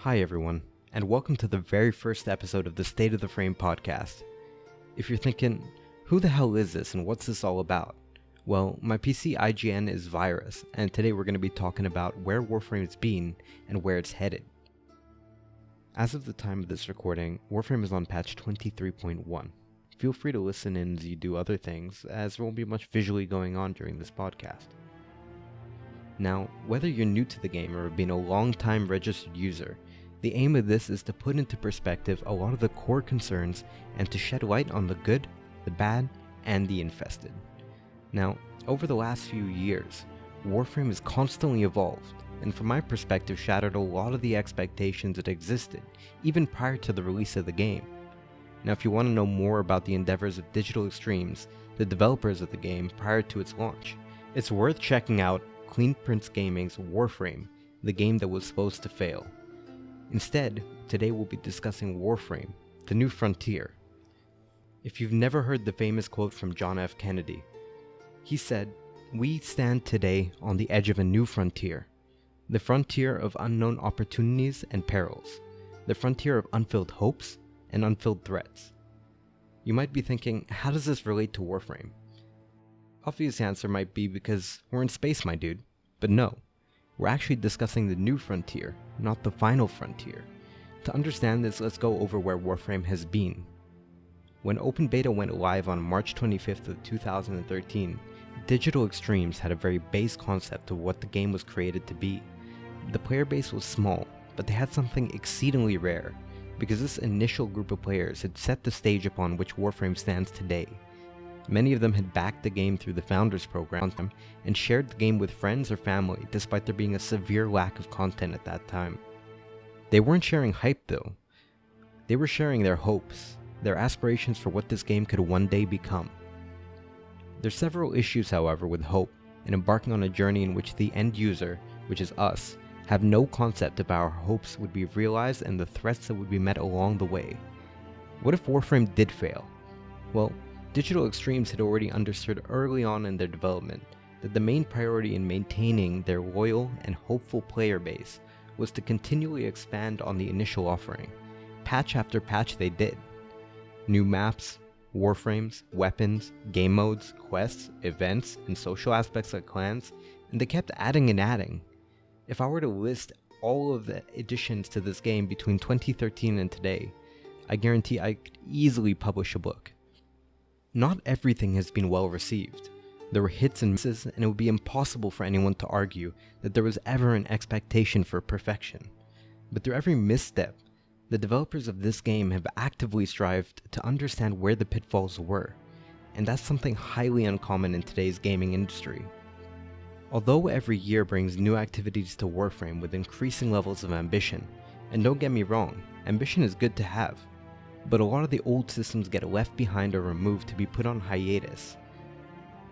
Hi everyone, and welcome to the very first episode of the State of the Frame podcast. If you're thinking, who the hell is this and what's this all about? Well, my PC IGN is Virus, and today we're going to be talking about where Warframe's been and where it's headed. As of the time of this recording, Warframe is on patch 23.1. Feel free to listen in as you do other things, as there won't be much visually going on during this podcast. Now, whether you're new to the game or have been a long-time registered user, the aim of this is to put into perspective a lot of the core concerns and to shed light on the good, the bad, and the infested. Now, over the last few years, Warframe has constantly evolved, and from my perspective shattered a lot of the expectations that existed, even prior to the release of the game. Now, if you want to know more about the endeavors of Digital Extremes, the developers of the game prior to its launch, it's worth checking out Clean Prince Gaming's Warframe, the game that was supposed to fail. Instead, today we'll be discussing Warframe, the new frontier. If you've never heard the famous quote from John F. Kennedy, he said, "We stand today on the edge of a new frontier, the frontier of unknown opportunities and perils, the frontier of unfilled hopes and unfilled threats." You might be thinking, how does this relate to Warframe? Obvious answer might be because we're in space, my dude. But no, we're actually discussing the new frontier, not the final frontier. To understand this, let's go over where Warframe has been. When Open Beta went live on March 25th of 2013, Digital Extremes had a very base concept of what the game was created to be. The player base was small, but they had something exceedingly rare, because this initial group of players had set the stage upon which Warframe stands today. Many of them had backed the game through the Founders Program and shared the game with friends or family despite there being a severe lack of content at that time. They weren't sharing hype though. They were sharing their hopes, their aspirations for what this game could one day become. There's several issues, however, with hope and embarking on a journey in which the end user, which is us, have no concept of how our hopes would be realized and the threats that would be met along the way. What if Warframe did fail? Well, Digital Extremes had already understood early on in their development that the main priority in maintaining their loyal and hopeful player base was to continually expand on the initial offering. Patch after patch they did. New maps, warframes, weapons, game modes, quests, events, and social aspects like clans, and they kept adding and adding. If I were to list all of the additions to this game between 2013 and today, I guarantee I could easily publish a book. Not everything has been well received. There were hits and misses, and it would be impossible for anyone to argue that there was ever an expectation for perfection. But through every misstep, the developers of this game have actively strived to understand where the pitfalls were, and that's something highly uncommon in today's gaming industry. Although every year brings new activities to Warframe with increasing levels of ambition, and don't get me wrong, ambition is good to have, but a lot of the old systems get left behind or removed to be put on hiatus.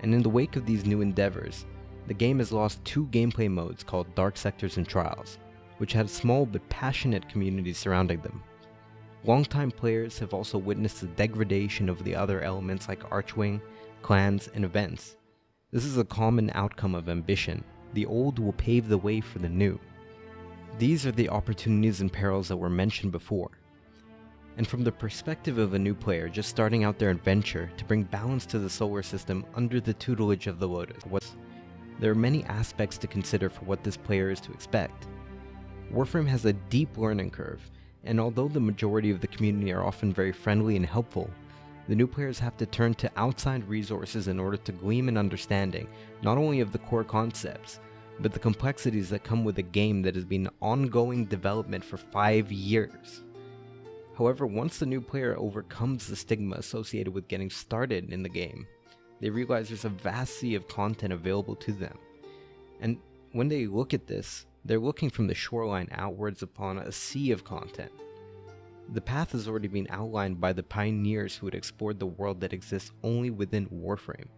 And in the wake of these new endeavors, the game has lost two gameplay modes called Dark Sectors and Trials, which had small but passionate communities surrounding them. Longtime players have also witnessed the degradation of the other elements like Archwing, clans, and events. This is a common outcome of ambition. The old will pave the way for the new. These are the opportunities and perils that were mentioned before. And from the perspective of a new player just starting out their adventure to bring balance to the solar system under the tutelage of the Lotus, there are many aspects to consider for what this player is to expect. Warframe has a deep learning curve, and although the majority of the community are often very friendly and helpful, the new players have to turn to outside resources in order to glean an understanding not only of the core concepts, but the complexities that come with a game that has been ongoing development for 5 years. However, once the new player overcomes the stigma associated with getting started in the game, they realize there's a vast sea of content available to them. And when they look at this, they're looking from the shoreline outwards upon a sea of content. The path has already been outlined by the pioneers who had explored the world that exists only within Warframe,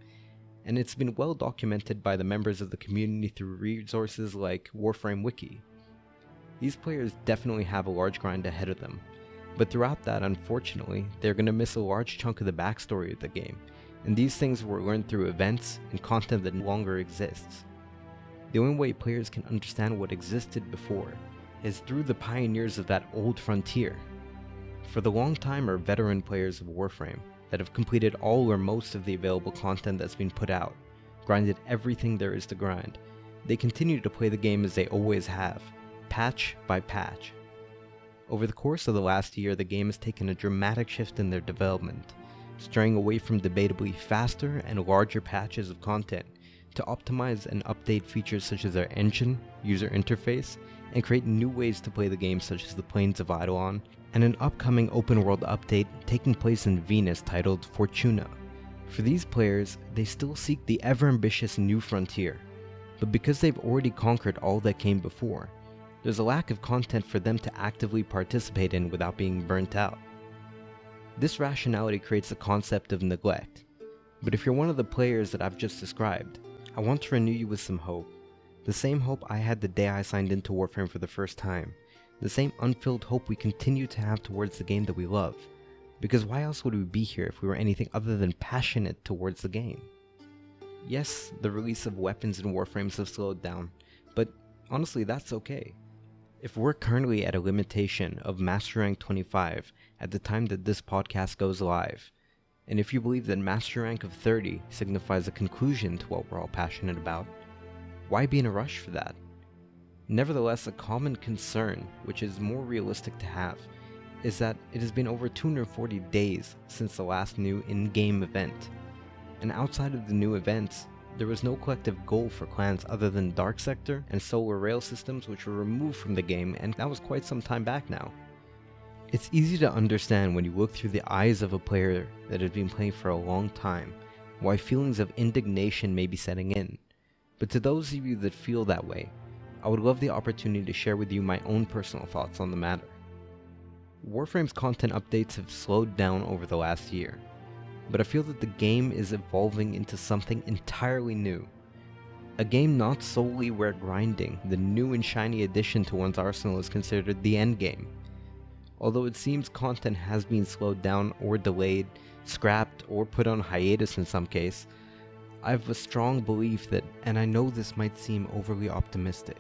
and it's been well documented by the members of the community through resources like Warframe Wiki. These players definitely have a large grind ahead of them, but throughout that, unfortunately, they're going to miss a large chunk of the backstory of the game, and these things were learned through events and content that no longer exists. The only way players can understand what existed before is through the pioneers of that old frontier. For the long time are veteran players of Warframe that have completed all or most of the available content that's been put out, grinded everything there is to grind. They continue to play the game as they always have, patch by patch. Over the course of the last year, the game has taken a dramatic shift in their development, straying away from debatably faster and larger patches of content to optimize and update features such as their engine, user interface, and create new ways to play the game such as the Plains of Eidolon, and an upcoming open world update taking place in Venus titled Fortuna. For these players, they still seek the ever-ambitious new frontier, but because they've already conquered all that came before, there's a lack of content for them to actively participate in without being burnt out. This rationality creates the concept of neglect, but if you're one of the players that I've just described, I want to renew you with some hope. The same hope I had the day I signed into Warframe for the first time. The same unfilled hope we continue to have towards the game that we love. Because why else would we be here if we were anything other than passionate towards the game? Yes, the release of weapons and Warframes have slowed down, but honestly that's okay. If we're currently at a limitation of Master Rank 25 at the time that this podcast goes live, and if you believe that Master Rank of 30 signifies a conclusion to what we're all passionate about, why be in a rush for that? Nevertheless, a common concern, which is more realistic to have, is that it has been over 240 days since the last new in-game event, and outside of the new events, there was no collective goal for clans other than Dark Sector and Solar Rail systems, which were removed from the game, and that was quite some time back now. It's easy to understand when you look through the eyes of a player that has been playing for a long time, why feelings of indignation may be setting in. But to those of you that feel that way, I would love the opportunity to share with you my own personal thoughts on the matter. Warframe's content updates have slowed down over the last year, but I feel that the game is evolving into something entirely new. A game not solely where grinding, the new and shiny addition to one's arsenal, is considered the end game. Although it seems content has been slowed down or delayed, scrapped, or put on hiatus in some case, I have a strong belief that, and I know this might seem overly optimistic,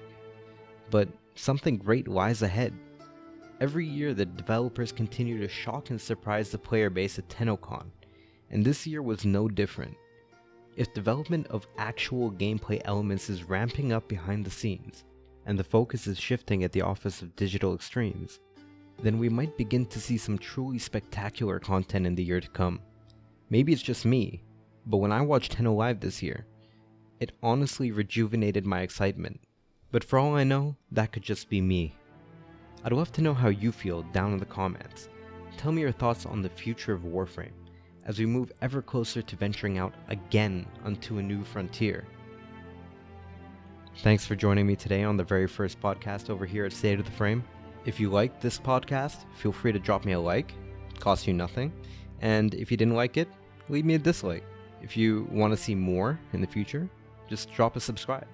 but something great lies ahead. Every year the developers continue to shock and surprise the player base at TennoCon, and this year was no different. If development of actual gameplay elements is ramping up behind the scenes, and the focus is shifting at the Office of Digital Extremes, then we might begin to see some truly spectacular content in the year to come. Maybe it's just me, but when I watched Tenno Live this year, it honestly rejuvenated my excitement. But for all I know, that could just be me. I'd love to know how you feel down in the comments. Tell me your thoughts on the future of Warframe, as we move ever closer to venturing out again onto a new frontier. Thanks for joining me today on the very first podcast over here at State of the Frame. If you liked this podcast, feel free to drop me a like. It costs you nothing. And if you didn't like it, leave me a dislike. If you want to see more in the future, just drop a subscribe.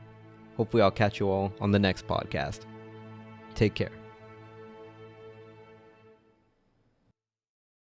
Hopefully I'll catch you all on the next podcast. Take care.